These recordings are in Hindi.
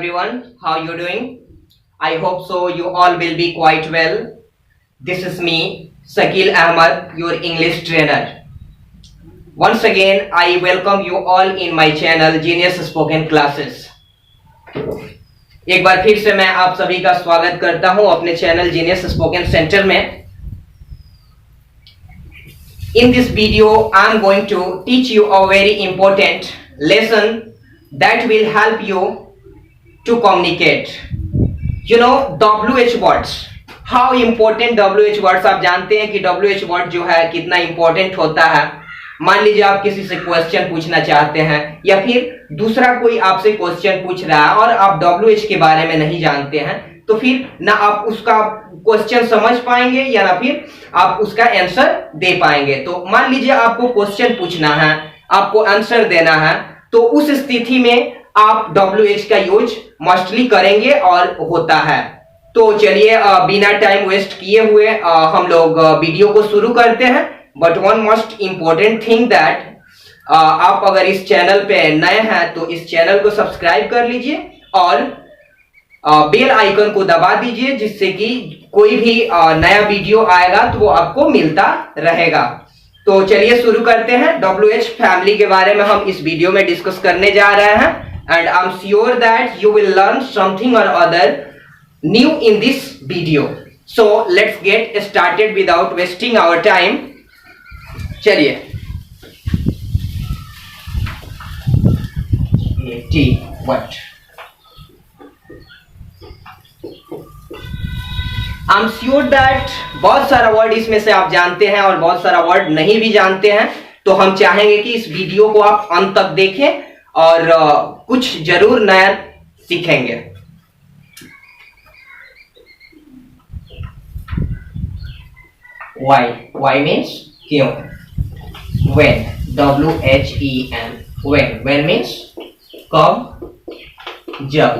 everyone, how you doing? I hope so you all will be quite well. This is me, Sakil Ahmad, your English trainer. Once again, I welcome you all in my channel Genius Spoken Classes. एक बार फिर से मैं आप सभी का स्वागत करता हूं अपने चैनल जीनियस स्पोकन सेंटर में. In this video, I am going to teach you a very important lesson that will help you to communicate. You know WH words. How important WH words. आप जानते हैं कि WH word जो है कितना important होता है. मान लीजिए आप किसी से क्वेश्चन पूछना चाहते हैं या फिर दूसरा कोई आपसे क्वेश्चन पूछ रहा है और आप WH के बारे में नहीं जानते हैं, तो फिर ना आप उसका क्वेश्चन समझ पाएंगे या ना फिर आप उसका आंसर दे पाएंगे. तो मान लीजिए आपको क्वेश्चन पूछना है, आपको आंसर देना है, तो उस स्थिति में आप WH का यूज मस्टली करेंगे और होता है. तो चलिए बिना टाइम वेस्ट किए हुए हम लोग वीडियो को शुरू करते हैं. But one most important thing that आप अगर इस चैनल पे नए हैं तो इस चैनल को सब्सक्राइब कर लीजिए और बेल आइकन को दबा दीजिए, जिससे कि कोई भी नया वीडियो आएगा तो वो आपको मिलता रहेगा. तो चलिए शुरू करते हैं. WH फैमिली के बारे में हम इस वीडियो में डिस्कस करने जा रहे हैं and I am sure that you will learn something और other new in this video. So let's get started without wasting our time. चलिए what I am sure that बहुत सारा वर्ड इसमें से आप जानते हैं और बहुत सारा वर्ड नहीं भी जानते हैं. तो हम चाहेंगे कि इस वीडियो को आप अंत तक देखें और कुछ जरूर नया सीखेंगे. why means क्यों. when WHEN when means कब जब.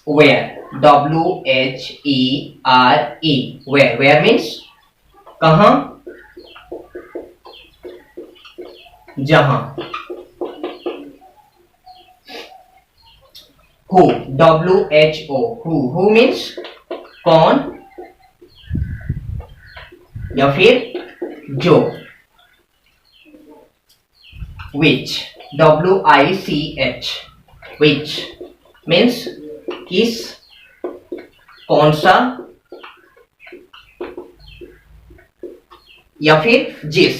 where WHERE where means कहां जहां. who who means कौन या फिर जो. which which means किस कौन सा या फिर जिस.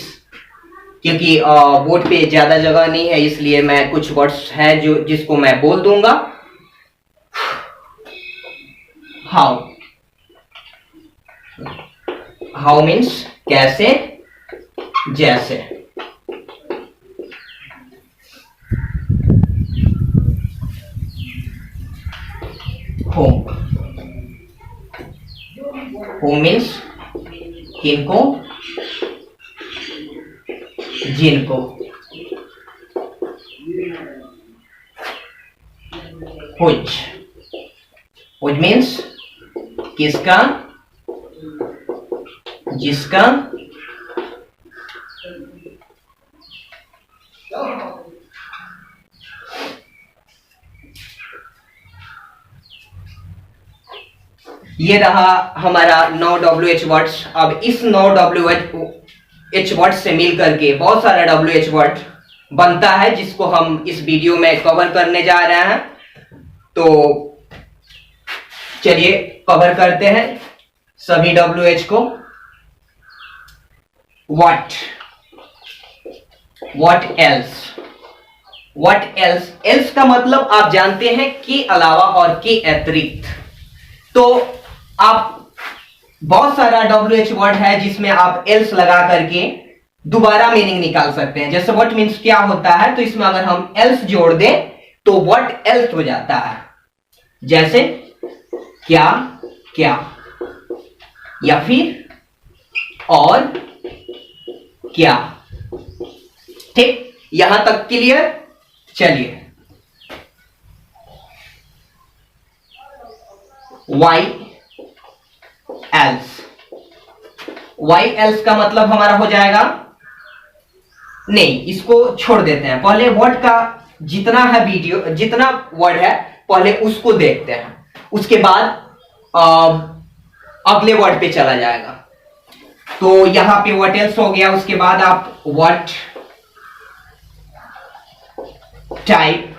क्योंकि बोर्ड पे ज्यादा जगह नहीं है इसलिए मैं कुछ वर्ड्स है जो जिसको मैं बोल दूंगा. हाउ मीन्स कैसे जैसे. whom means किनको जिनको. which means किसका जिसका. ये रहा हमारा 9 WH वर्ड्स. अब इस 9 WH वर्ड से मिल करके बहुत सारा WH वर्ड बनता है जिसको हम इस वीडियो में कवर करने जा रहे हैं. तो चलिए कवर करते हैं सभी WH को. what else का मतलब आप जानते हैं के अलावा और के अतिरिक्त. तो आप बहुत सारा WH वर्ड है जिसमें आप else लगा करके दोबारा मीनिंग निकाल सकते हैं. जैसे what मीन्स क्या होता है, तो इसमें अगर हम else जोड़ दें तो what else हो जाता है. जैसे क्या क्या या फिर और क्या. ठीक, यहां तक क्लियर. चलिए why else का मतलब हमारा हो जाएगा. नहीं, इसको छोड़ देते हैं. पहले वर्ड का जितना है वीडियो, जितना वर्ड है पहले उसको देखते हैं, उसके बाद अगले वर्ड पे चला जाएगा। तो यहां पे व्हाट एल्स हो गया, उसके बाद आप what type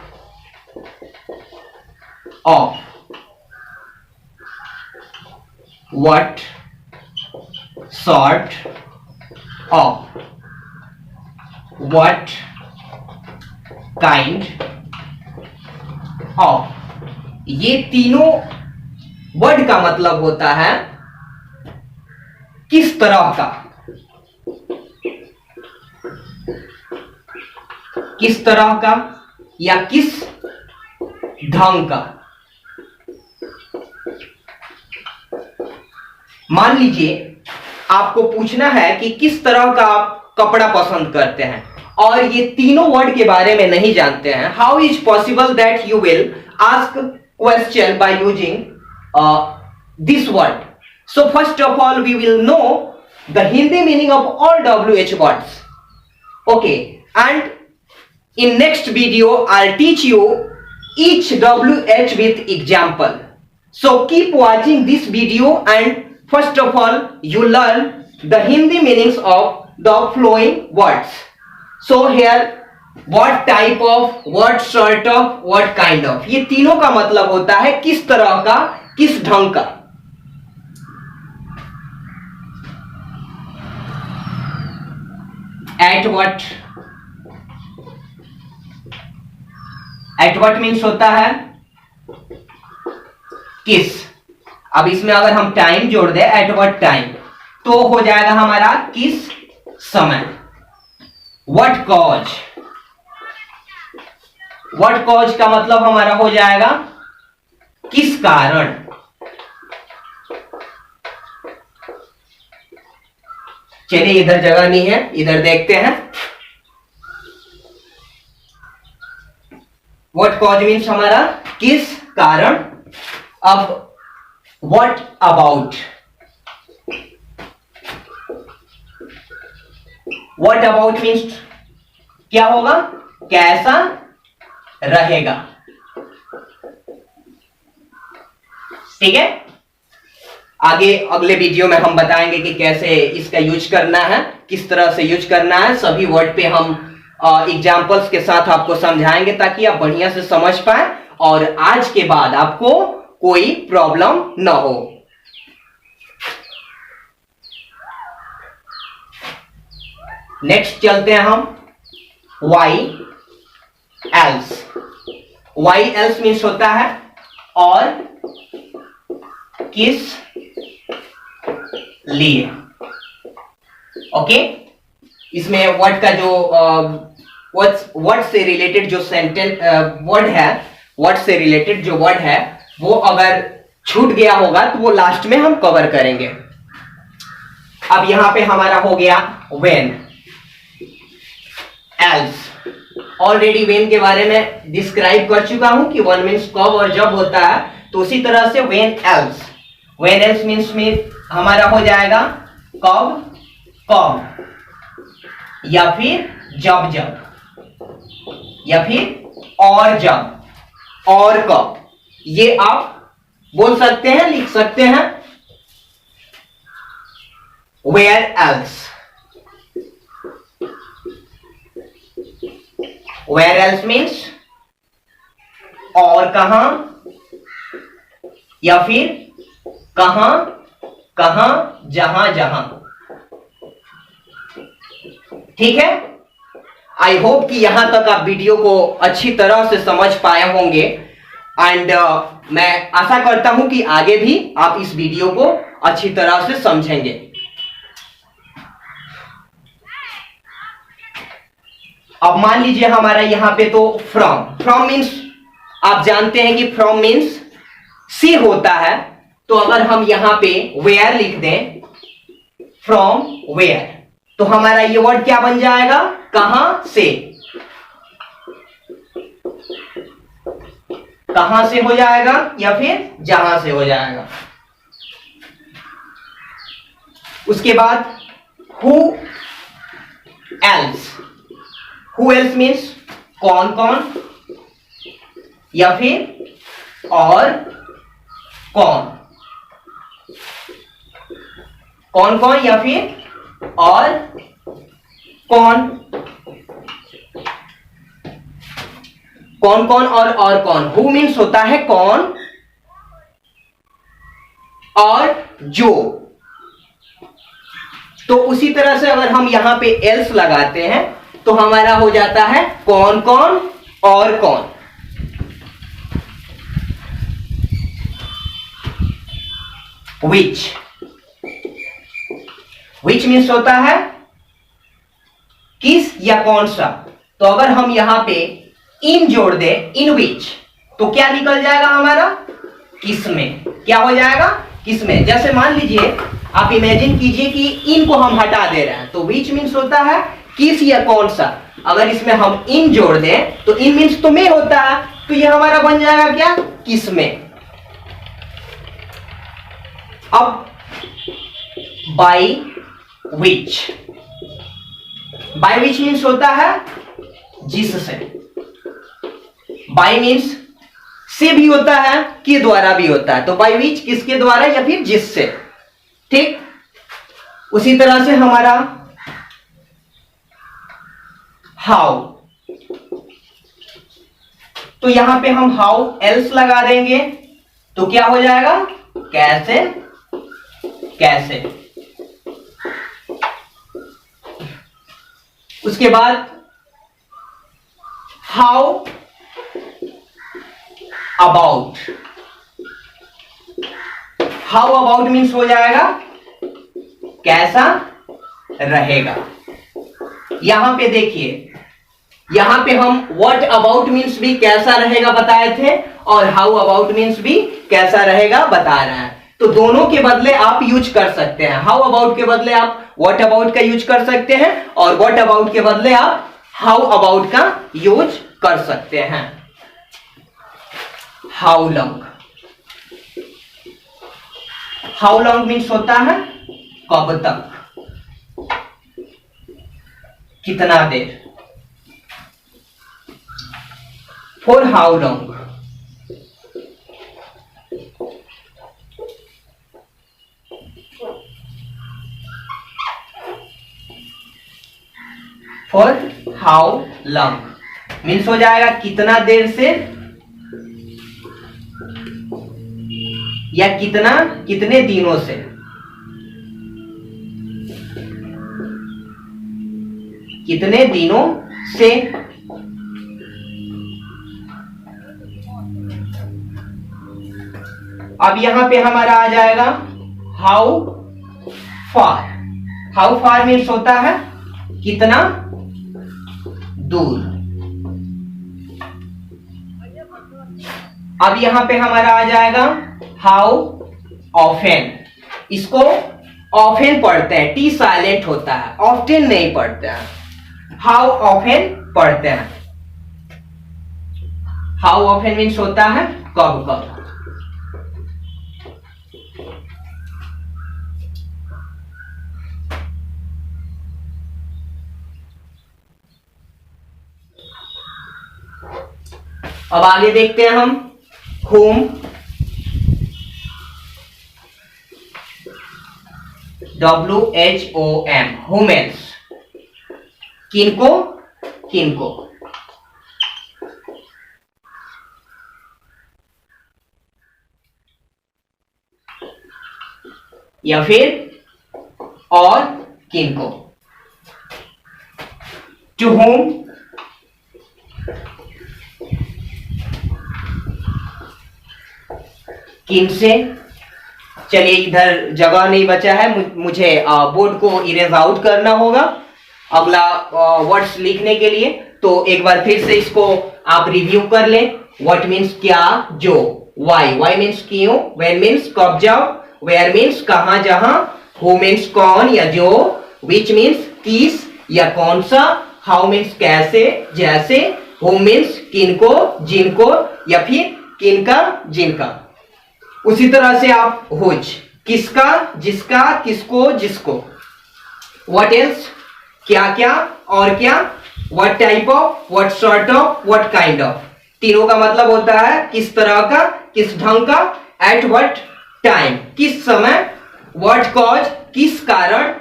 of, what sort of, what kind of, ये तीनों वर्ड का मतलब होता है किस तरह का, किस तरह का या किस ढंग का। मान लीजिए आपको पूछना है कि किस तरह का आप कपड़ा पसंद करते हैं और ये तीनों वर्ड के बारे में नहीं जानते हैं। How is possible that you will ask question by using this word? So first of all we will know the Hindi meaning of all WH words. Okay, and in next video I'll teach you each WH with example. So keep watching this video and first of all you learn the Hindi meanings of the following words. So here what type of, what sort of, what kind of, ये तीनों का मतलब होता है किस तरह का, किस ढंग का। At what, at what means होता है किस। अब इसमें अगर हम टाइम जोड़ दें एट what टाइम, तो हो जाएगा हमारा किस समय। what cause, what cause का मतलब हमारा हो जाएगा किस कारण। चलिए इधर जगह नहीं है, इधर देखते हैं। what cause मीन्स हमारा किस कारण। अब what about, what about means क्या होगा, कैसा रहेगा। ठीक है, आगे अगले वीडियो में हम बताएंगे कि कैसे इसका यूज करना है, किस तरह से यूज करना है। सभी वर्ड पे हम एग्जांपल्स के साथ आपको समझाएंगे ताकि आप बढ़िया से समझ पाए और आज के बाद आपको कोई प्रॉब्लम ना हो। नेक्स्ट चलते हैं हम why else. Why else means होता है और किस लिए। ओके, इसमें वर्ड का जो वर्ड से रिलेटेड जो सेंटेंस वर्ड है, वर्ड से रिलेटेड जो वर्ड है वो अगर छूट गया होगा तो वो लास्ट में हम कवर करेंगे। अब यहां पे हमारा हो गया व्हेन एल्स। ऑलरेडी व्हेन के बारे में डिस्क्राइब कर चुका हूं कि व्हेन मीन्स कब और जब होता है, तो उसी तरह से when else, when else means में हमारा हो जाएगा कब कब, या फिर जब जब, या फिर और जब, और कब। ये आप बोल सकते हैं, लिख सकते हैं। Where else, where else means और कहां, या फिर कहां कहां, जहां जहां। ठीक है, आई होप कि यहां तक आप वीडियो को अच्छी तरह से समझ पाए होंगे एंड मैं आशा करता हूं कि आगे भी आप इस वीडियो को अच्छी तरह से समझेंगे। अब मान लीजिए हमारा यहां पे तो फ्रॉम, फ्रॉम मीन्स आप जानते हैं कि फ्रॉम मीन्स से होता है, तो अगर हम यहां पे वेयर लिख दें, फ्रॉम वेयर, तो हमारा ये वर्ड क्या बन जाएगा, कहां से। कहां से हो जाएगा या फिर जहां से हो जाएगा। उसके बाद who else, who else means कौन कौन, या फिर और कौन, कौन कौन या फिर और कौन, कौन कौन और कौन। हु मीन्स होता है कौन और जो। तो उसी तरह से अगर हम यहां पे एल्स लगाते हैं तो हमारा हो जाता है कौन कौन और कौन। विच मीन्स होता है किस या कौन सा। तो अगर हम यहां पे इन जोड़ दें, इन विच, तो क्या निकल जाएगा हमारा, किसमें। क्या हो जाएगा, किसमें। जैसे मान लीजिए आप इमेजिन कीजिए कि इन को हम हटा दे रहे हैं, तो विच मीन्स होता है किस या कौन सा। अगर इसमें हम इन जोड़ दें तो इन मीन्स तो में होता है, तो ये हमारा बन जाएगा क्या, किसमें। अब by which, by which means होता है जिससे। बाय मीन्स से भी होता है, के द्वारा भी होता है। तो बाय विच किसके द्वारा या फिर जिससे, ठीक। उसी तरह से हमारा हाउ, तो यहां पे हम हाउ एल्स लगा देंगे तो क्या हो जाएगा, कैसे, कैसे। उसके बाद how about, how about means हो जाएगा कैसा रहेगा। यहां पे देखिए, यहां पे हम व्हाट अबाउट मीन्स भी कैसा रहेगा बताए थे और हाउ अबाउट मीन्स भी कैसा रहेगा बता रहे हैं। तो दोनों के बदले आप यूज कर सकते हैं। हाउ अबाउट के बदले आप व्हाट अबाउट का यूज कर सकते हैं और व्हाट अबाउट के बदले आप हाउ अबाउट का यूज कर सकते हैं। How long, how long means होता है कब तक, कितना देर। For how long, for how long means हो जाएगा कितना देर से या कितना, कितने दिनों से। कितने दिनों से। अब यहां पे हमारा आ जाएगा how far, how far means होता है कितना दूर। अब यहां पे हमारा आ जाएगा हाउ ऑफेन, इसको ऑफेन पढ़ते हैं, टी साइलेंट होता है, ऑफ्टेन नहीं पढ़ते हैं, हाउ ऑफेन पढ़ते हैं। हाउ ऑफेन मीन्स होता है कब कब। अब आगे देखते हैं हम whom, WHOM, whomens, किनको, किनको। या फिर और किनको। टू whom, किनसे। चलिए इधर जगह नहीं बचा है, मुझे बोर्ड को इरेज आउट करना होगा अगला वर्ड्स लिखने के लिए। तो एक बार फिर से इसको आप रिव्यू कर लें। व्हाट मीन्स क्या, जो। वाई, वाई मीन्स क्यों। व्हेन मीन्स कब जब। वेयर मीन्स कहां जहां। हु मीन्स कौन या जो। विच मीन्स किस या कौन सा। हाउ मीन्स कैसे, जैसे। हु मीन्स किनको, जिनको या फिर किनका, जिनका। उसी तरह से आप हुज, किसका, जिसका, किसको, जिसको। व्हाट एल्स, क्या क्या और क्या। What type of, what sort of, what kind of. तीनों का मतलब होता है किस तरह का, किस ढंग का, एट व्हाट टाइम, किस समय, व्हाट कॉज, किस कारण,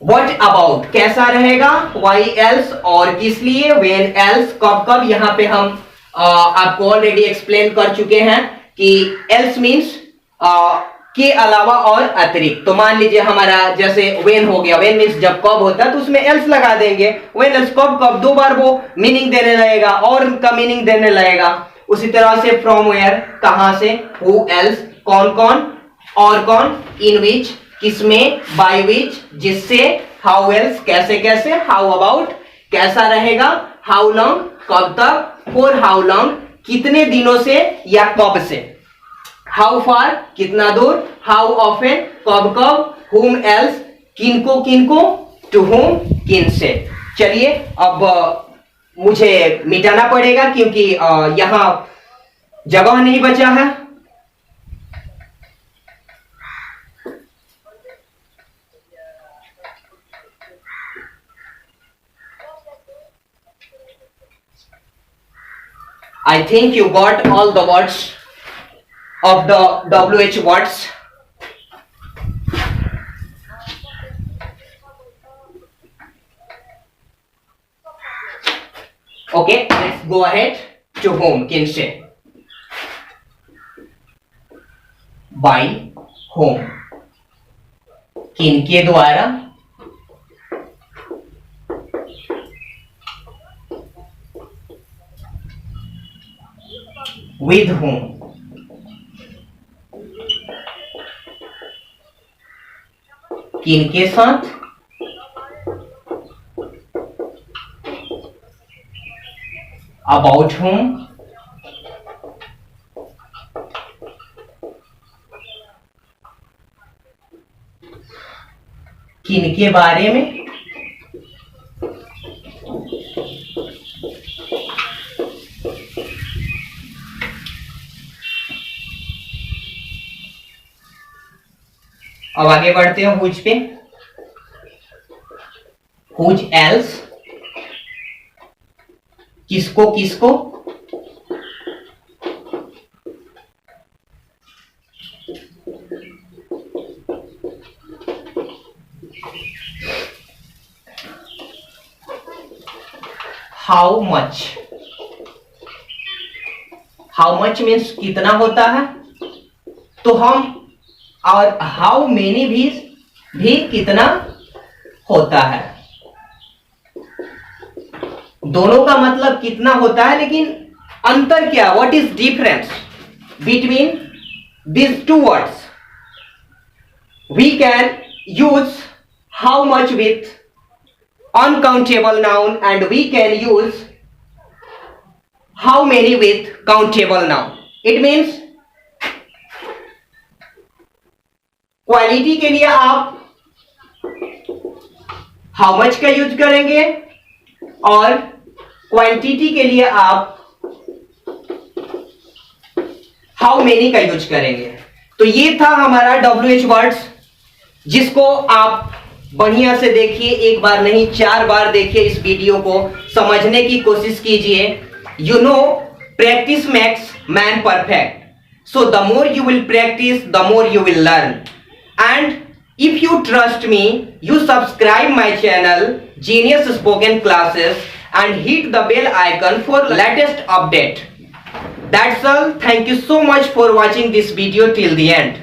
व्हाट अबाउट कैसा रहेगा, व्हाई एल्स और किस लिए, व्हेन एल्स कब कब। यहां पे हम आपको ऑलरेडी एक्सप्लेन कर चुके हैं कि एल्स मीन्स के अलावा और अतिरिक्त। तो मान लीजिए हमारा जैसे व्हेन हो गया, व्हेन मीन्स जब कब होता है तो उसमें एल्स लगा देंगे। व्हेन एल्स कब कब, दो बार वो मीनिंग देने लगेगा और का मीनिंग देने लगेगा। उसी तरह से फ्रॉम वेयर कहां से, हु एल्स कौन कौन, और कौन, इन विच किसमें, बाय विच जिससे, हाउ एल्स कैसे कैसे, हाउ अबाउट कैसा रहेगा, हाउ लॉन्ग कब तक, फॉर हाउ लॉन्ग कितने दिनों से या कब से, हाउ फार कितना दूर, हाउ ऑफन कब कब, हुम एल्स किनको किनको, टू हुम किन से। चलिए अब मुझे मिटाना पड़ेगा क्योंकि यहां जगह नहीं बचा है। I think you got all the words of the WH words. Okay, let's go ahead. To whom किन से, by whom किन के द्वारा, with whom किन के साथ, about whom किन के बारे में, अब आगे बढ़ते हैं हुज पे। हुज एल्स किसको किसको, how much, how much means कितना होता है, तो हम, और हाउ मेनी भी कितना होता है। दोनों का मतलब कितना होता है, लेकिन अंतर क्या, what is difference between these two words? We can use how much with uncountable noun and we can use how many with countable noun. It means quality के लिए आप हाउ मच का यूज करेंगे और क्वांटिटी के लिए आप हाउ मेनी का यूज करेंगे। तो ये था हमारा WH वर्ड्स, जिसको आप बढ़िया से देखिए, एक बार नहीं 4 बार देखिए, इस वीडियो को समझने की कोशिश कीजिए। You know practice makes man perfect, so the more you will practice the more you will learn. And if you trust me, you subscribe my channel Genius Spoken Classes and hit the bell icon for latest update. That's all. Thank you so much for watching this video till the end.